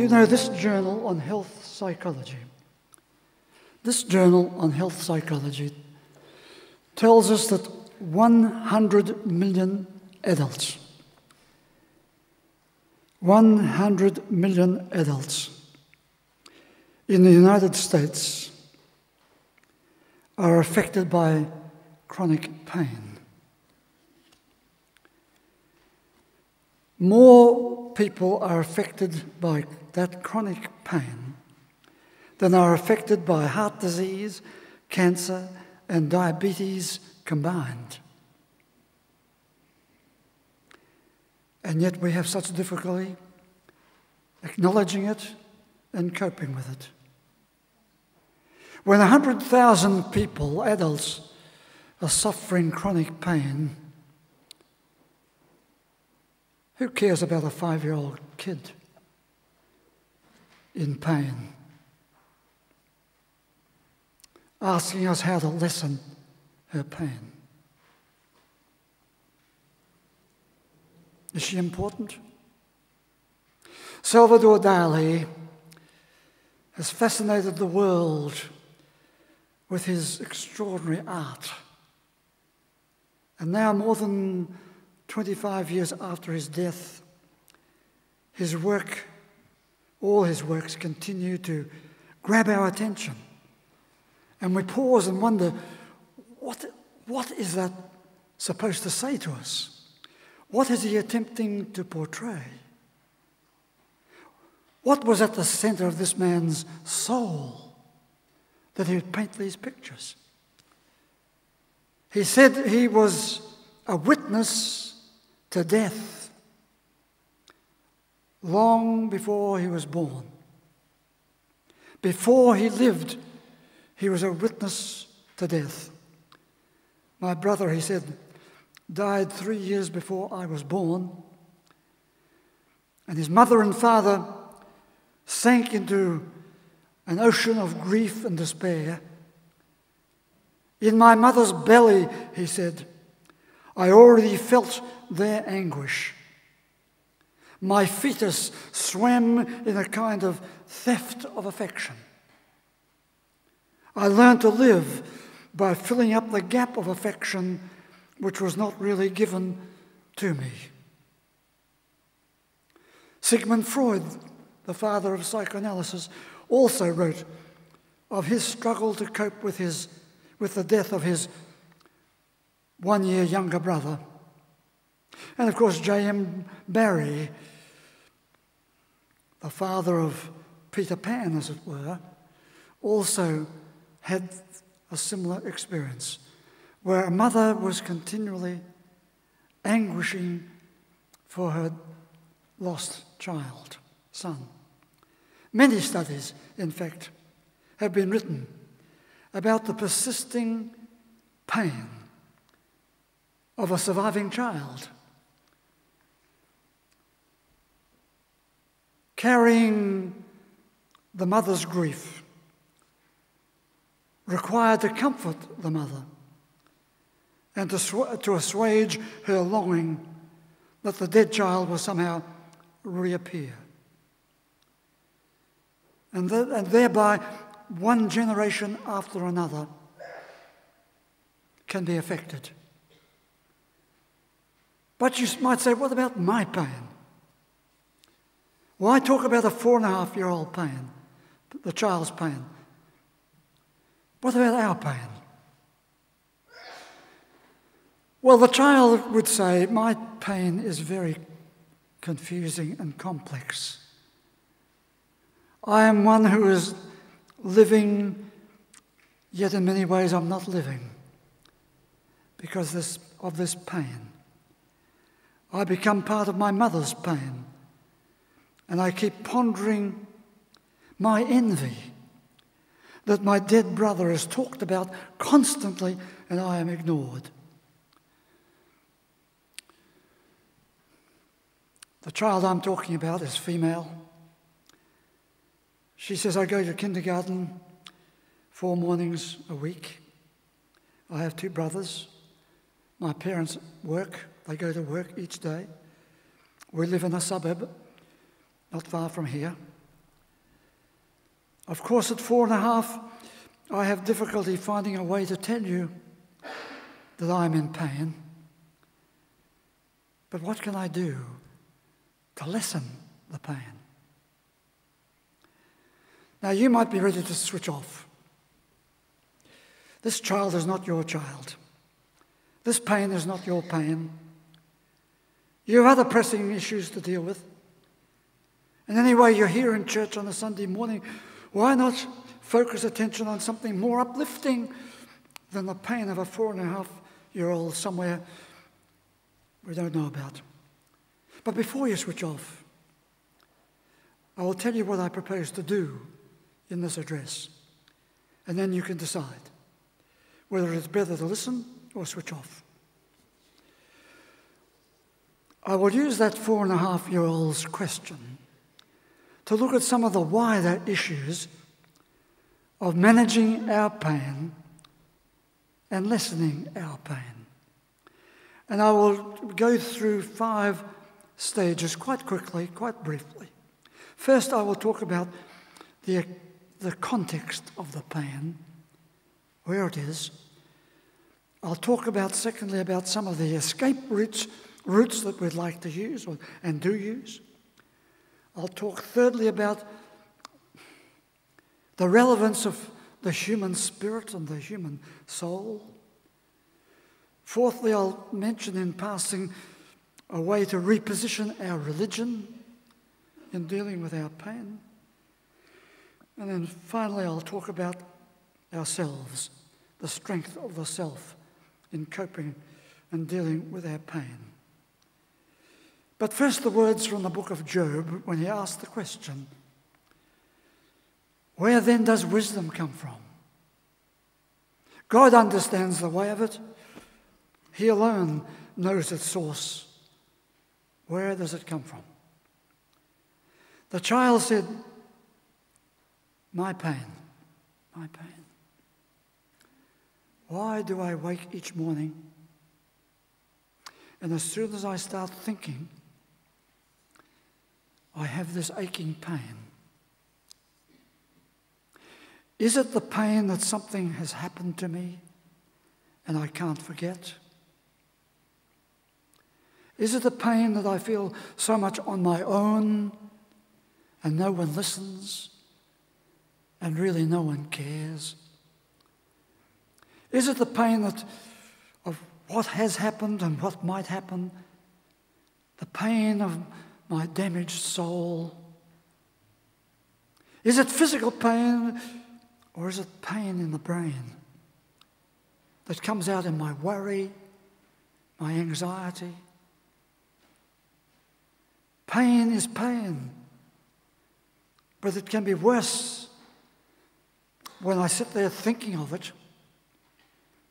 you know this journal on health psychology? This journal on health psychology tells us that 100 million adults, 100 million adults in the United States are affected by chronic pain. More people are affected by that chronic pain than are affected by heart disease, cancer, and diabetes combined. And yet we have such difficulty acknowledging it and coping with it. When 100,000 people, adults, are suffering chronic pain, who cares about a 5-year-old kid in pain, asking us how to lessen her pain? Is she important? Salvador Dali has fascinated the world with his extraordinary art. And now, more than 25 years after his death, his work, all his works continue to grab our attention. And we pause and wonder, what is that supposed to say to us? What is he attempting to portray? What was at the center of this man's soul that he would paint these pictures? He said he was a witness to death long before he was born. Before he lived, he was a witness to death. My brother, he said, died 3 years before I was born, and his mother and father sank into an ocean of grief and despair. In my mother's belly, he said, I already felt their anguish. My fetus swam in a kind of theft of affection. I learned to live by filling up the gap of affection which was not really given to me. Sigmund Freud, the father of psychoanalysis, also wrote of his struggle to cope with the death of his 1 year younger brother. And of course, J.M. Barrie, the father of Peter Pan, as it were, also had a similar experience, where a mother was continually anguishing for her lost child, son. Many studies, in fact, have been written about the persisting pain of a surviving child, carrying the mother's grief, required to comfort the mother and to assuage her longing that the dead child will somehow reappear. And thereby, one generation after another can be affected. But you might say, what about my pain? Well, I talk about a 4.5-year-old pain, the child's pain. What about our pain? Well, the child would say, my pain is very confusing and complex. I am one who is living, yet in many ways I'm not living because of this pain. I become part of my mother's pain, and I keep pondering my envy that my dead brother is talked about constantly and I am ignored. The child I'm talking about is female. She says, I go to kindergarten 4 mornings a week. I have 2 brothers. My parents work. They go to work each day. We live in a suburb not far from here. Of course, at 4.5, I have difficulty finding a way to tell you that I'm in pain. But what can I do to lessen the pain? Now, you might be ready to switch off. This child is not your child. This pain is not your pain. You have other pressing issues to deal with. And anyway, you're here in church on a Sunday morning. Why not focus attention on something more uplifting than the pain of a 4.5-year-old somewhere we don't know about? But before you switch off, I will tell you what I propose to do in this address. And then you can decide whether it's better to listen or switch off. I will use that 4.5-year-old's question to look at some of the wider issues of managing our pain and lessening our pain. And I will go through 5 stages quite quickly, quite briefly. First, I will talk about the context of the pain, where it is. I'll talk about, secondly, about some of the escape routes that we'd like to use and do use. I'll talk thirdly about the relevance of the human spirit and the human soul. Fourthly, I'll mention in passing a way to reposition our religion in dealing with our pain. And then finally, I'll talk about ourselves, the strength of the self in coping and dealing with our pain. But first, the words from the book of Job when he asked the question, where then does wisdom come from? God understands the way of it. He alone knows its source. Where does it come from? The child said, my pain, my pain. Why do I wake each morning? And as soon as I start thinking, I have this aching pain. Is it the pain that something has happened to me and I can't forget? Is it the pain that I feel so much on my own and no one listens and really no one cares? Is it the pain of what has happened and what might happen? The pain of my damaged soul? Is it physical pain or is it pain in the brain that comes out in my worry, my anxiety? Pain is pain, but it can be worse when I sit there thinking of it.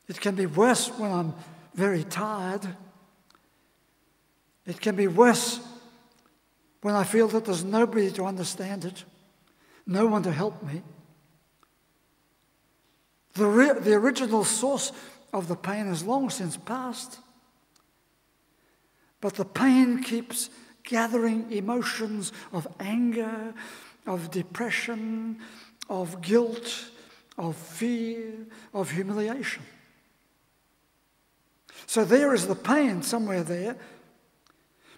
It can be worse when I'm very tired. It can be worse when I feel that there's nobody to understand it, no one to help me. The original source of the pain has long since passed, but the pain keeps gathering emotions of anger, of depression, of guilt, of fear, of humiliation. So there is the pain somewhere there,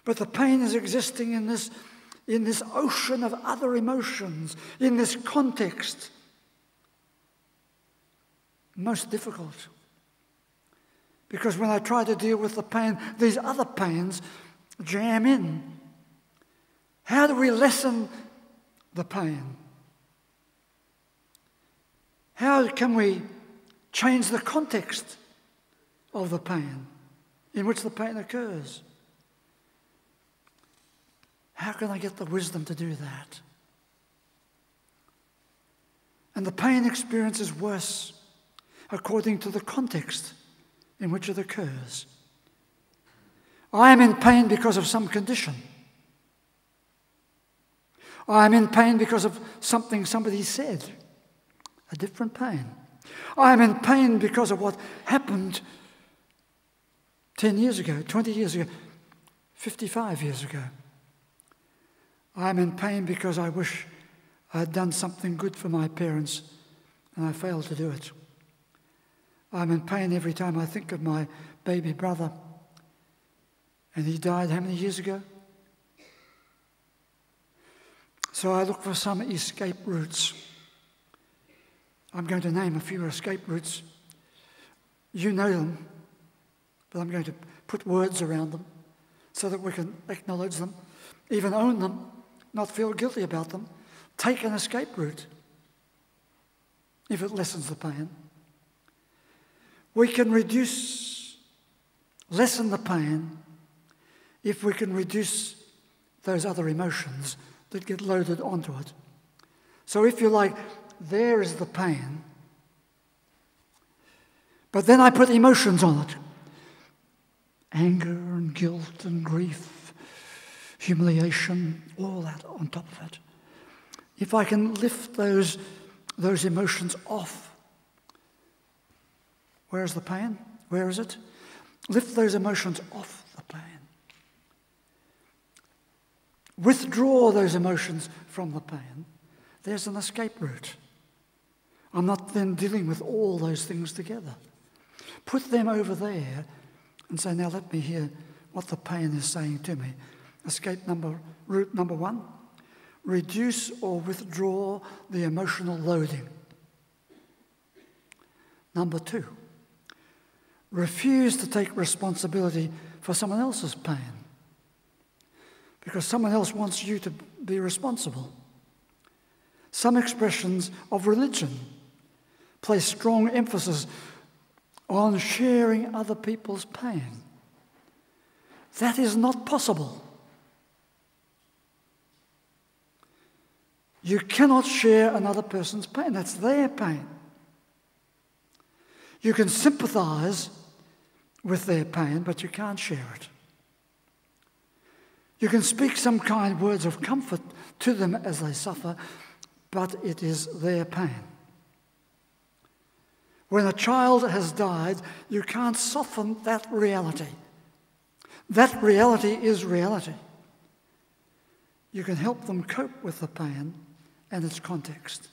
but the pain is existing in this ocean of other emotions, in this context. Most difficult. Because when I try to deal with the pain, these other pains jam in. How do we lessen the pain? How can we change the context of the pain in which the pain occurs? How can I get the wisdom to do that? And the pain experience is worse according to the context in which it occurs. I am in pain because of some condition. I am in pain because of something somebody said, a different pain. I am in pain because of what happened 10 years ago, 20 years ago, 55 years ago. I am in pain because I wish I had done something good for my parents and I failed to do it. I'm in pain every time I think of my baby brother. And he died how many years ago? So I look for some escape routes. I'm going to name a few escape routes. You know them, but I'm going to put words around them so that we can acknowledge them, even own them, not feel guilty about them. Take an escape route if it lessens the pain. We can lessen the pain if we can reduce those other emotions that get loaded onto it. So if you like, there is the pain, but then I put emotions on it. Anger and guilt and grief, humiliation, all that on top of it. If I can lift those emotions off, where is the pain? Where is it? Lift those emotions off the pain. Withdraw those emotions from the pain. There's an escape route. I'm not then dealing with all those things together. Put them over there and say, now let me hear what the pain is saying to me. Route number one, reduce or withdraw the emotional loading. Number two, refuse to take responsibility for someone else's pain because someone else wants you to be responsible. Some expressions of religion place strong emphasis on sharing other people's pain. That is not possible. You cannot share another person's pain. That's their pain. You can sympathize with their pain, but you can't share it. You can speak some kind words of comfort to them as they suffer, but it is their pain. When a child has died, you can't soften that reality. That reality is reality. You can help them cope with the pain and its context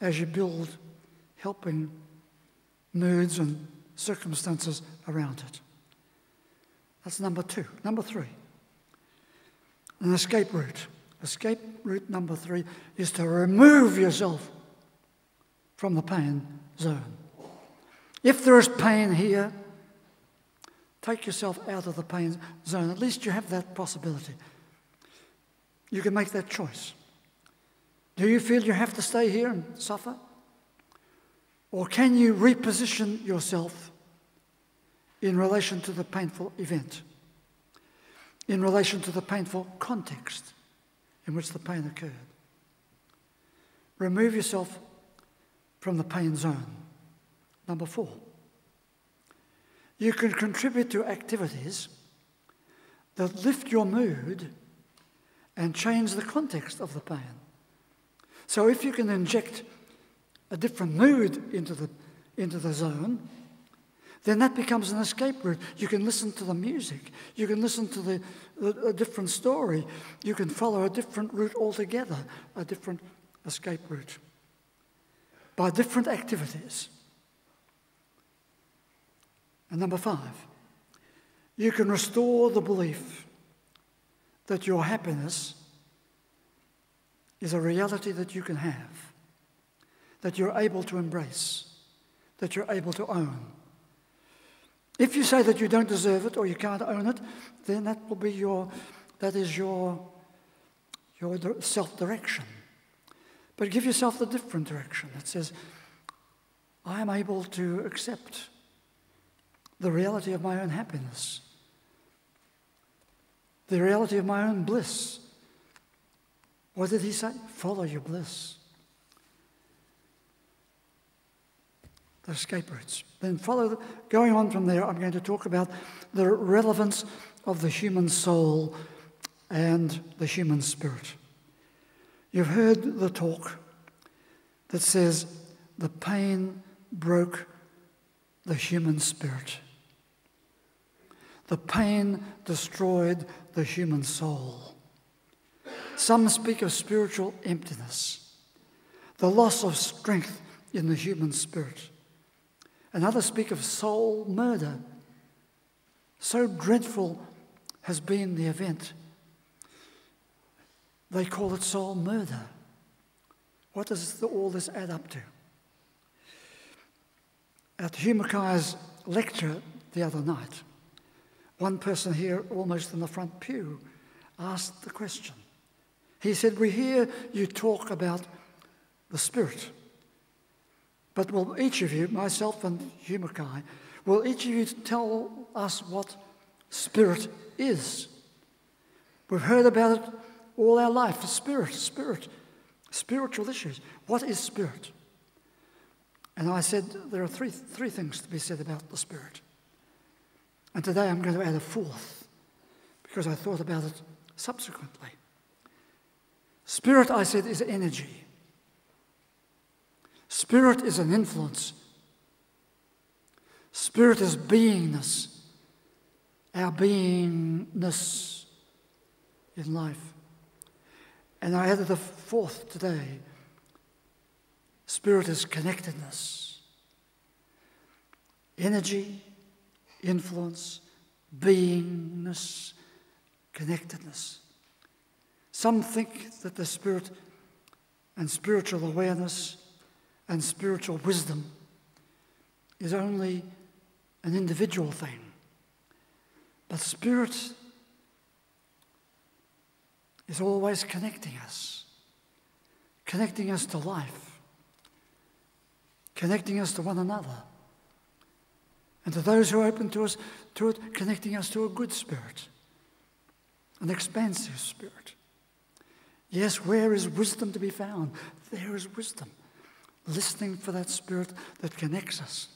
as you build helping moods and circumstances around it. That's number two. Number three, an escape route. Escape route number three is to remove yourself from the pain zone. If there is pain here, take yourself out of the pain zone. At least you have that possibility. You can make that choice. Do you feel you have to stay here and suffer? Or can you reposition yourself in relation to the painful event, in relation to the painful context in which the pain occurred? Remove yourself from the pain zone. Number four, you can contribute to activities that lift your mood and change the context of the pain. So if you can inject a different mood into the zone, then that becomes an escape route. You can listen to the music. You can listen to a different story. You can follow a different route altogether, a different escape route, by different activities. And number five, you can restore the belief that your happiness is a reality that you can have, that you're able to embrace, that you're able to own. If you say that you don't deserve it or you can't own it, then that is your self-direction. But give yourself the different direction that says, I am able to accept the reality of my own happiness, the reality of my own bliss. What did he say? Follow your bliss. The escape routes. Then going on from there, I'm going to talk about the relevance of the human soul and the human spirit. You've heard the talk that says the pain broke the human spirit. The pain destroyed the human soul. some speak of spiritual emptiness, the loss of strength in the human spirit. And others speak of soul murder. So dreadful has been the event. They call it soul murder. What does all this add up to? At Hugh Mackay's lecture the other night, one person here, almost in the front pew, asked the question. He said, "We hear you talk about the Spirit, but will each of you, myself and Hugh Mackay, will each of you tell us what Spirit is? We've heard about it all our life, spiritual issues. What is Spirit?" And I said, there are three things to be said about the Spirit. And today I'm going to add a fourth, because I thought about it subsequently. Spirit, I said, is energy. Spirit is an influence. Spirit is beingness, our beingness in life. And I added a fourth today. Spirit is connectedness. Energy, influence, beingness, connectedness. Some think that the Spirit and spiritual awareness and spiritual wisdom is only an individual thing. But Spirit is always connecting us to life, connecting us to one another, and to those who are open to it, connecting us to a good spirit, an expansive spirit. Yes, where is wisdom to be found? There is wisdom. Listening for that spirit that connects us.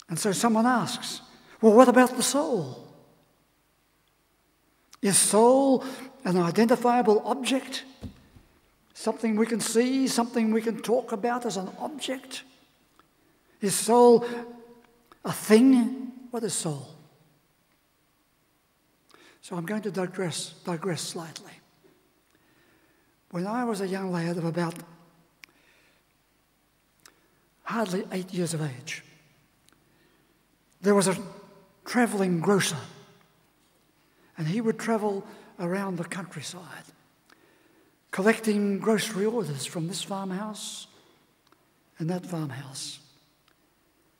And so someone asks, well, what about the soul? Is soul an identifiable object? Something we can see, something we can talk about as an object? Is soul a thing? What is soul? So I'm going to digress slightly. When I was a young lad of about hardly 8 years of age, there was a travelling grocer, and he would travel around the countryside, collecting grocery orders from this farmhouse and that farmhouse.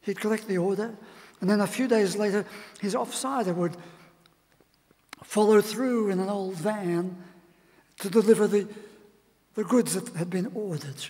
He'd collect the order, and then a few days later, his offsider would follow through in an old van to deliver the goods that had been ordered.